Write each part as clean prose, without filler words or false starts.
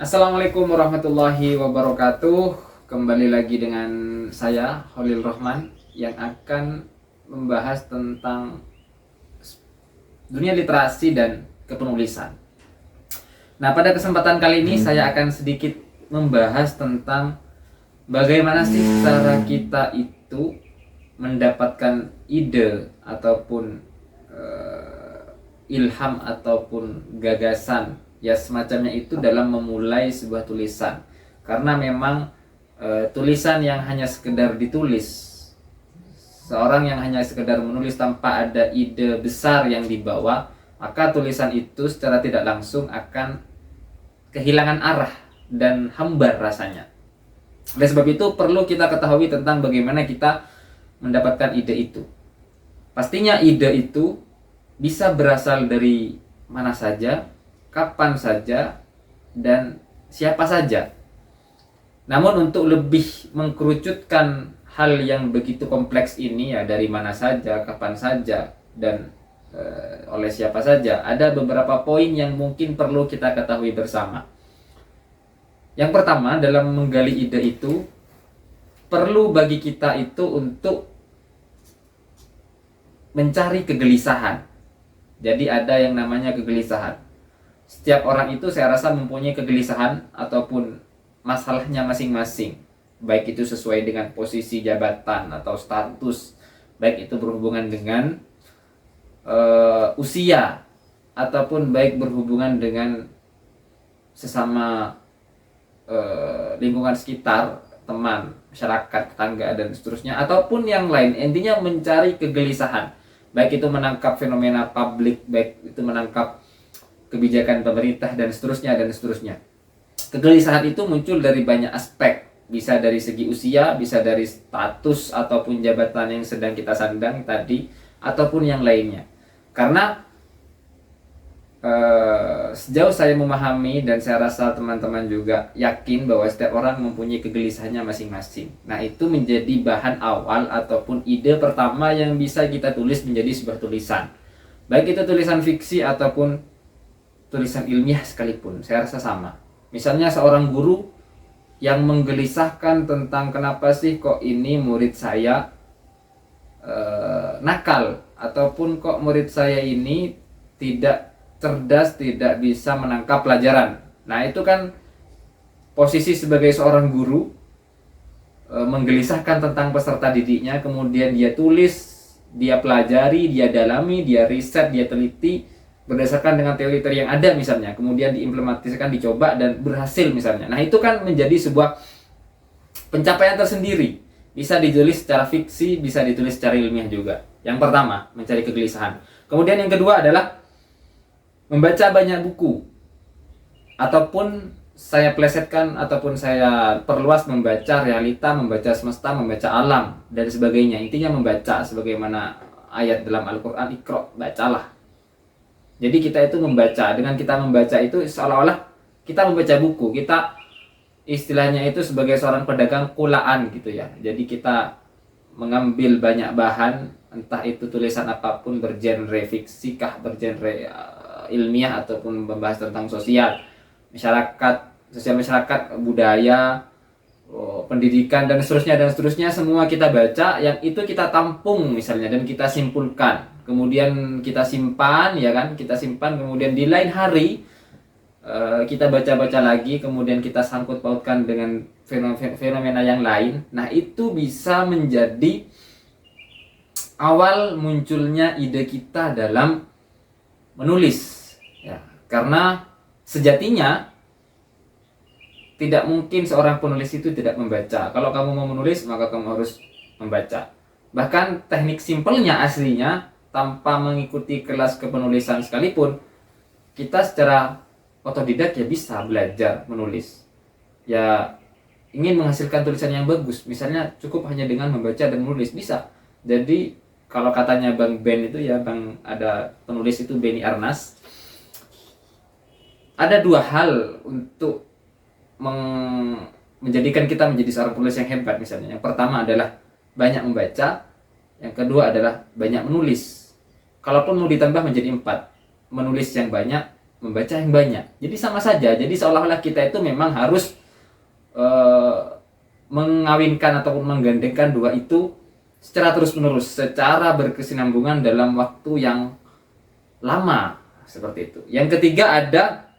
Assalamualaikum warahmatullahi wabarakatuh. Kembali lagi dengan saya Holil Rohman yang akan membahas tentang dunia literasi dan kepenulisan. Nah, pada kesempatan kali ini saya akan sedikit membahas tentang bagaimana sih cara kita itu mendapatkan ide ataupun ilham ataupun gagasan ya semacamnya itu dalam memulai sebuah tulisan. Karena memang tulisan yang hanya sekedar ditulis, seorang yang hanya sekedar menulis tanpa ada ide besar yang dibawa, maka tulisan itu secara tidak langsung akan kehilangan arah dan hambar rasanya. Oleh sebab itu perlu kita ketahui tentang bagaimana kita mendapatkan ide itu. Pastinya ide itu bisa berasal dari mana saja, kapan saja, dan siapa saja. Namun untuk lebih mengkerucutkan hal yang begitu kompleks ini, ya dari mana saja, kapan saja, dan oleh siapa saja, ada beberapa poin yang mungkin perlu kita ketahui bersama. Yang pertama, dalam menggali ide itu perlu bagi kita itu untuk mencari kegelisahan. Jadi ada yang namanya kegelisahan. Setiap orang itu saya rasa mempunyai kegelisahan ataupun masalahnya masing-masing. Baik itu sesuai dengan posisi jabatan atau status, baik itu berhubungan dengan usia, ataupun baik berhubungan dengan sesama lingkungan sekitar, teman, masyarakat, tetangga, dan seterusnya, ataupun yang lain. Intinya mencari kegelisahan. Baik itu menangkap fenomena publik, baik itu menangkap kebijakan pemerintah, dan seterusnya, dan seterusnya. Kegelisahan itu muncul dari banyak aspek. Bisa dari segi usia, bisa dari status ataupun jabatan yang sedang kita sandang tadi, ataupun yang lainnya. Karena sejauh saya memahami dan saya rasa teman-teman juga yakin bahwa setiap orang mempunyai kegelisahannya masing-masing. Nah, itu menjadi bahan awal ataupun ide pertama yang bisa kita tulis menjadi sebuah tulisan. Baik itu tulisan fiksi ataupun tulisan ilmiah sekalipun, saya rasa sama. Misalnya seorang guru yang menggelisahkan tentang kenapa sih kok ini murid saya nakal, ataupun kok murid saya ini tidak cerdas, tidak bisa menangkap pelajaran. Nah, itu kan posisi sebagai seorang guru menggelisahkan tentang peserta didiknya, kemudian dia tulis, dia pelajari, dia dalami, dia riset, dia teliti berdasarkan dengan teori-teori yang ada misalnya, kemudian diimplementasikan, dicoba, dan berhasil misalnya. Nah, itu kan menjadi sebuah pencapaian tersendiri. Bisa ditulis secara fiksi, bisa ditulis secara ilmiah juga. Yang pertama, mencari kegelisahan. Kemudian yang kedua adalah membaca banyak buku, ataupun saya plesetkan ataupun saya perluas, membaca realita, membaca semesta, membaca alam, dan sebagainya. Intinya membaca, sebagaimana ayat dalam Al-Quran, Iqra, bacalah. Jadi kita itu membaca. Dengan kita membaca itu seolah-olah kita membaca buku. Kita istilahnya itu sebagai seorang pedagang kulaan gitu ya. Jadi kita mengambil banyak bahan, entah itu tulisan apapun, bergenre fiksi kah, bergenre ilmiah, ataupun membahas tentang sosial masyarakat, budaya, pendidikan, dan seterusnya, semua kita baca, yang itu kita tampung misalnya, dan kita simpulkan, kemudian kita simpan, ya kan, kita simpan, kemudian di lain hari kita baca-baca lagi, kemudian kita sangkut pautkan dengan fenomena yang lain. Nah, itu bisa menjadi awal munculnya ide kita dalam menulis. Ya, karena sejatinya tidak mungkin seorang penulis itu tidak membaca. Kalau kamu mau menulis, maka kamu harus membaca. Bahkan teknik simpelnya aslinya, tanpa mengikuti kelas kepenulisan sekalipun, kita secara otodidak ya bisa belajar menulis. Ya, ingin menghasilkan tulisan yang bagus, misalnya cukup hanya dengan membaca dan menulis, bisa. Jadi kalau katanya Bang Ben itu ya, ada penulis itu Benny Arnas, ada dua hal untuk menjadikan kita menjadi seorang penulis yang hebat misalnya. Yang pertama adalah banyak membaca, yang kedua adalah banyak menulis. Kalaupun mau ditambah menjadi 4, menulis yang banyak, membaca yang banyak. Jadi sama saja. Jadi seolah-olah kita itu memang harus eh, mengawinkan ataupun menggandengkan dua itu secara terus-menerus, secara berkesinambungan dalam waktu yang lama, seperti itu. Yang ketiga ada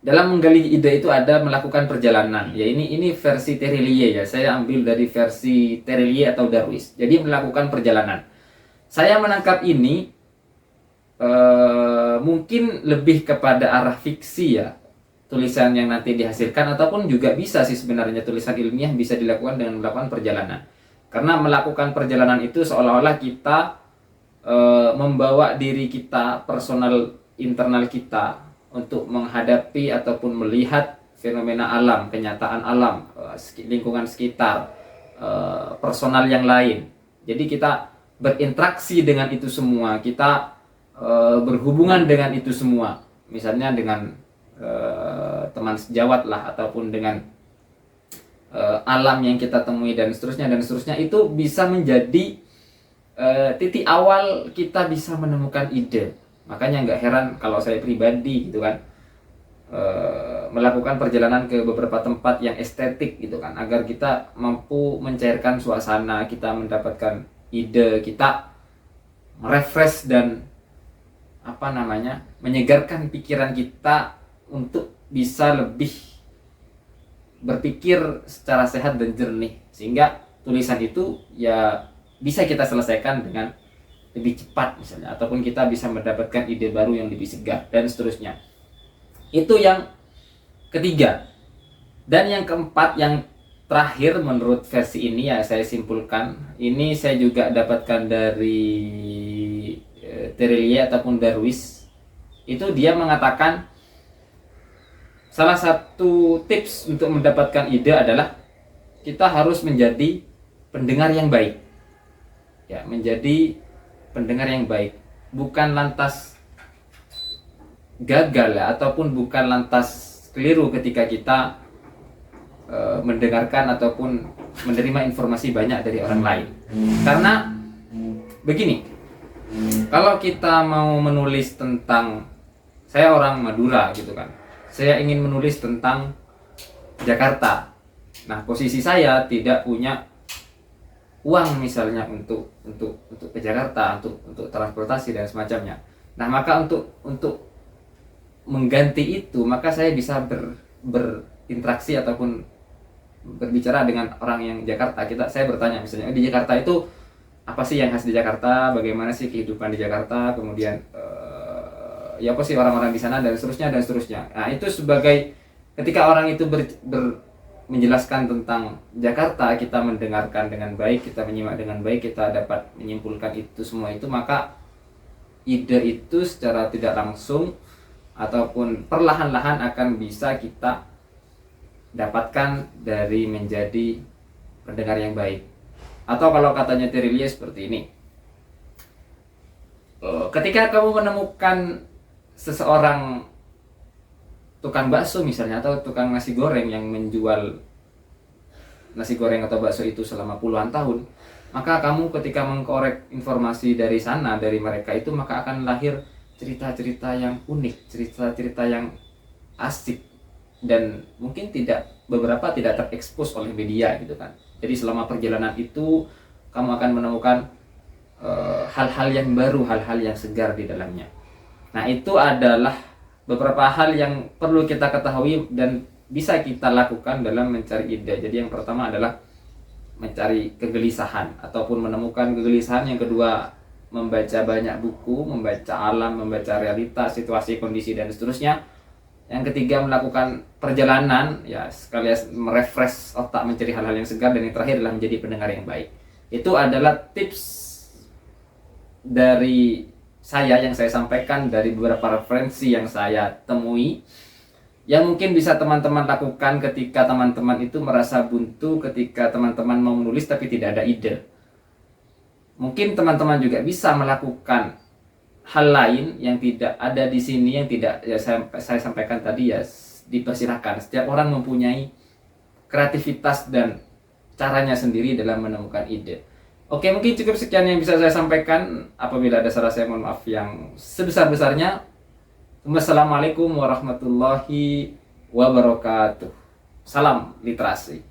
dalam menggali ide itu ada melakukan perjalanan. Ya ini versi Terelie ya. Saya ambil dari versi Terelie atau Darwis. Jadi melakukan perjalanan. Saya menangkap ini mungkin lebih kepada arah fiksi ya. Tulisan yang nanti dihasilkan, ataupun juga bisa sih sebenarnya tulisan ilmiah bisa dilakukan dengan melakukan perjalanan. Karena melakukan perjalanan itu seolah-olah kita membawa diri kita, personal internal kita untuk menghadapi ataupun melihat fenomena alam, kenyataan alam, lingkungan sekitar, personal yang lain. Jadi kita berinteraksi dengan itu semua, kita berhubungan dengan itu semua. Misalnya dengan teman sejawat lah, ataupun dengan alam yang kita temui dan seterusnya, itu bisa menjadi titik awal kita bisa menemukan ide. Makanya nggak heran kalau saya pribadi gitu kan melakukan perjalanan ke beberapa tempat yang estetik gitu kan, agar kita mampu mencairkan suasana, kita mendapatkan ide, kita merefresh dan menyegarkan pikiran kita untuk bisa lebih berpikir secara sehat dan jernih, sehingga tulisan itu ya bisa kita selesaikan dengan lebih cepat misalnya, ataupun kita bisa mendapatkan ide baru yang lebih segar dan seterusnya. Itu yang ketiga. Dan yang keempat, yang terakhir menurut versi ini ya saya simpulkan, ini saya juga dapatkan dari Terelie ataupun Darwis. Itu dia mengatakan salah satu tips untuk mendapatkan ide adalah kita harus menjadi pendengar yang baik. Ya, menjadi pendengar yang baik, bukan lantas gagal ya, ataupun bukan lantas keliru ketika kita mendengarkan ataupun menerima informasi banyak dari orang lain. Karena begini, kalau kita mau menulis tentang, saya orang Madura gitu kan, saya ingin menulis tentang Jakarta. Nah, posisi saya tidak punya uang misalnya untuk ke Jakarta, untuk transportasi dan semacamnya. Nah, maka untuk mengganti itu, maka saya bisa berinteraksi ataupun berbicara dengan orang yang Jakarta. Saya bertanya misalnya, di Jakarta itu apa sih yang khas di Jakarta, bagaimana sih kehidupan di Jakarta, kemudian ya apa sih orang-orang di sana dan seterusnya. Nah, itu sebagai ketika orang itu menjelaskan tentang Jakarta, kita mendengarkan dengan baik, kita menyimak dengan baik, kita dapat menyimpulkan itu semua itu, maka ide itu secara tidak langsung ataupun perlahan-lahan akan bisa kita dapatkan dari menjadi pendengar yang baik. Atau kalau katanya Terelie seperti ini, ketika kamu menemukan seseorang tukang bakso misalnya, atau tukang nasi goreng yang menjual nasi goreng atau bakso itu selama puluhan tahun, maka kamu ketika mengkorek informasi dari sana, dari mereka itu, maka akan lahir cerita-cerita yang unik, cerita-cerita yang asik, dan mungkin beberapa tidak terekspos oleh media gitu kan. Jadi selama perjalanan itu kamu akan menemukan hal-hal yang baru, hal-hal yang segar di dalamnya. Nah, itu adalah beberapa hal yang perlu kita ketahui dan bisa kita lakukan dalam mencari ide. Jadi yang pertama adalah mencari kegelisahan ataupun menemukan kegelisahan. Yang kedua, membaca banyak buku, membaca alam, membaca realitas, situasi, kondisi, dan seterusnya. Yang ketiga, melakukan perjalanan, ya sekalian merefresh otak, mencari hal-hal yang segar. Dan yang terakhir adalah menjadi pendengar yang baik. Itu adalah tips dari saya yang saya sampaikan dari beberapa referensi yang saya temui, yang mungkin bisa teman-teman lakukan ketika teman-teman itu merasa buntu, ketika teman-teman mau menulis tapi tidak ada ide. Mungkin teman-teman juga bisa melakukan hal lain yang tidak ada di sini, yang tidak ya saya sampaikan tadi, ya dipersilahkan. Setiap orang mempunyai kreativitas dan caranya sendiri dalam menemukan ide. Oke, mungkin cukup sekian yang bisa saya sampaikan. Apabila ada salah, saya mohon maaf yang sebesar-besarnya. Wassalamualaikum warahmatullahi wabarakatuh. Salam literasi.